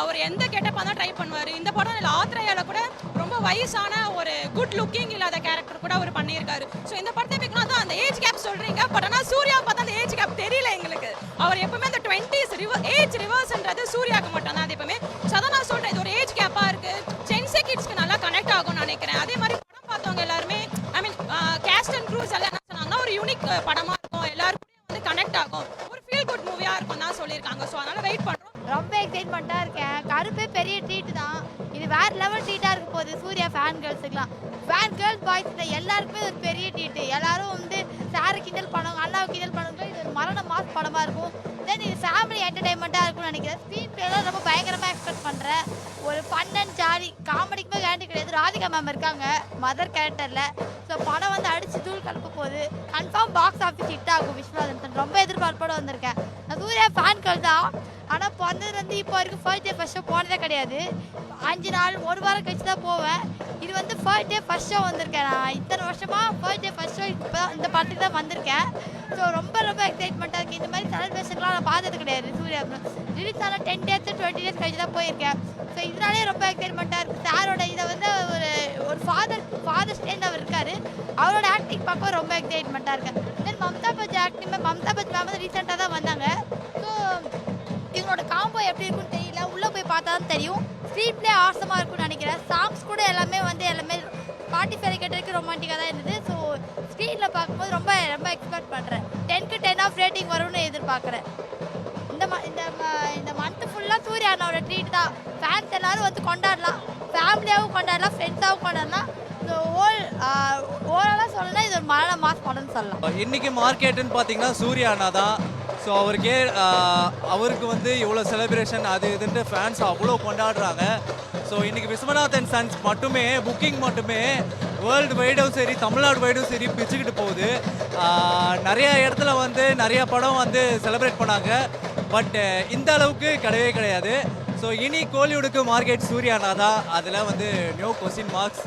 அவர் எந்த கெட்டப்பா தான் ட்ரை பண்ணுவார். இந்த படம் ஆத்ரேயால கூட ரொம்ப வயசான ஒரு குட் லுக்கிங் இல்லாத கேரக்டர் கூட அவர் பண்ணியிருக்காரு. ஸோ இந்த படத்தை பிக்னா தான் அந்த ஏஜ் கேப் சொல்றீங்க, பட் ஆனால் சூர்யா பார்த்தா அந்த ஏஜ் கேப் தெரியல எங்களுக்கு. அவர் எப்பவுமே அந்த 20s ஏஜ் ரிவர்ஸ்ன்றது சூர்யாவுக்கு மட்டும் தான் அது எப்பவுமே. ஸோ அதான் நான் சொல்றேன், இது ஒரு ஏஜ் கேப்பா இருக்கு. ஜென்சி கிட்ஸ்க்கு நல்லா கனெக்ட் ஆகும்னு நினைக்கிறேன். அதே மாதிரி படம் பார்த்தவங்க எல்லாருமே ஐ மீன் கேஸ்ட் அண்ட் க்ரூஸ் எல்லாம் என்ன சொன்னாங்கன்னா ஒரு யூனிக் படமா இருக்கும், எல்லாருக்கும் வந்து கனெக்ட் ஆகும், ஒரு ஃபீல் குட் மூவியா இருக்கும் தான் சொல்லியிருக்காங்க. ஸோ அதனால வெயிட் பண்றோம். ரொம்ப எக்ஸைட்மெண்ட்டாக இருக்கேன். கருப்பே பெரிய ட்ரீட் தான். இது வேற லெவல் ட்ரீட்டாக இருக்க போகுது சூர்யா ஃபேன் கேர்ள்ஸுக்குலாம். ஃபேன் கேர்ள்ஸ் பாய்ஸ் எல்லாருக்குமே ஒரு பெரிய ட்ரீட்டு. எல்லாரும் வந்து சாரை கிண்டல் பண்ணுவாங்க, அண்ணாவை கிண்டல் பண்ணுவாங்க. இது ஒரு மரண மாஸ் படமாக இருக்கும். தென் இது ஃபேமிலி என்டர்டைன்மெண்ட்டாக இருக்கும்னு நினைக்கிறேன். ஸ்க்ரீன் பிளேலாம் ரொம்ப பயங்கரமாக எக்ஸ்பெக்ட் பண்ணுறேன். ஒரு ஃபன் அண்ட் ஜாலி காமெடிக்குமே கேரண்டி கிடையாது. ராதிகா மேம் இருக்காங்க மதர் கேரக்டரில். ஸோ படம் வந்து அடித்து தூள் கலக்க போகுது. கன்ஃபார்ம் பாக்ஸ் ஆஃபீஸ் ஹிட் ஆகும். விஸ்வநாதன் ரொம்ப எதிர்பார்ப்போட வந்திருக்கேன். நான் சூர்யா ஃபேன் கேர்ள் தான். ஆனால் பிறந்ததுலேருந்து இப்போ வரைக்கும் ஃபர்ஸ்ட் டே ஃபர்ஸ்ட் ஷோ போனதே கிடையாது. 5 நாள் 1 வாரம் கழிச்சு தான் போவேன். இது வந்து ஃபர்ஸ்ட் டே ஃபர்ஸ்ட் ஷோ வந்திருக்கேன். நான் இத்தனை வருஷமாக ஃபர்ஸ்ட் டே ஃபர்ஸ்ட் ஷோ இப்போ இந்த படத்துக்கு தான் வந்திருக்கேன். ஸோ ரொம்ப ரொம்ப எக்ஸைட்மெண்ட்டாக இருக்குது. இந்த மாதிரி செலிப்ரேஷன்லாம் நான் பார்த்தது கிடையாது. சூர்யா ரிலீஸ் ஆனால் 10 days 20 days கழிச்சு தான் போயிருக்கேன். ஸோ இதனாலே ரொம்ப எக்ஸைட்மெண்ட்டாக இருக்குது. சாரோட இதை வந்து ஒரு ஃபாதர் ஸ்டேண்ட் அவர் இருக்கார். அவரோட ஆக்டிங் பார்க்க ரொம்ப எக்ஸைட்மெண்ட்டாக இருக்கேன். தென் மம்தா பஜ் ஆக்டிங் மம்தா பஜ் மேம் வந்து ரீசெண்டாக தான் வந்தாங்க. ஸோ இவங்களோட காம்போ எப்படி இருக்குன்னு தெரியல, உள்ளே போய் பார்த்தா தான் தெரியும். ஸ்க்ரீன் பிளே ஆசமாக இருக்கும்னு நினைக்கிறேன். சாங்ஸ் கூட எல்லாமே பாட்டி ஃபேரை கேட்டதுக்கு ரொமான்டிக்காக தான் இருந்தது. ஸோ ஸ்க்ரீனில் பார்க்கும்போது ரொம்ப ரொம்ப எக்ஸ்பெக்ட் பண்ணுறேன். 10க்கு 10 ஆஃப் ரேட்டிங் வரும்னு எதிர்பார்க்குறேன். இந்த மந்த் ஃபுல்லாக சூர்யா அண்ணாவோட ட்ரீட் தான். ஃபேன்ஸ் எல்லாரும் வந்து கொண்டாடலாம், ஃபேமிலியாகவும் கொண்டாடலாம், ஃப்ரெண்ட்ஸாகவும் கொண்டாடலாம். ஸோ ஓவராலாக சொல்லலாம் இது ஒரு மரண மாஸ் படம்னு சொல்லலாம். இன்றைக்கி மார்க்கெட்டுன்னு பார்த்தீங்கன்னா சூர்யா அண்ணா தான். ஸோ அவருக்கு வந்து இவ்வளோ செலிப்ரேஷன் அது இதுன்ட்டு ஃபேன்ஸ் அவ்வளோ கொண்டாடுறாங்க. ஸோ இன்றைக்கி விஸ்வநாதன் சன்ஸ் மட்டுமே புக்கிங் மட்டுமே வேர்ல்டு வைடும் சரி தமிழ்நாடு வைடும் சரி பிச்சுக்கிட்டு போகுது. நிறைய இடத்துல வந்து நிறைய படம் வந்து செலிப்ரேட் பண்ணாங்க, பட் இந்த அளவுக்கு கிடையவே கிடையாது. ஸோ இனி கோலிவுட்டுக்கு மார்க்கெட் சூர்யானா தான், அதில் வந்து நோ கொஸ்டின் மார்க்ஸ்.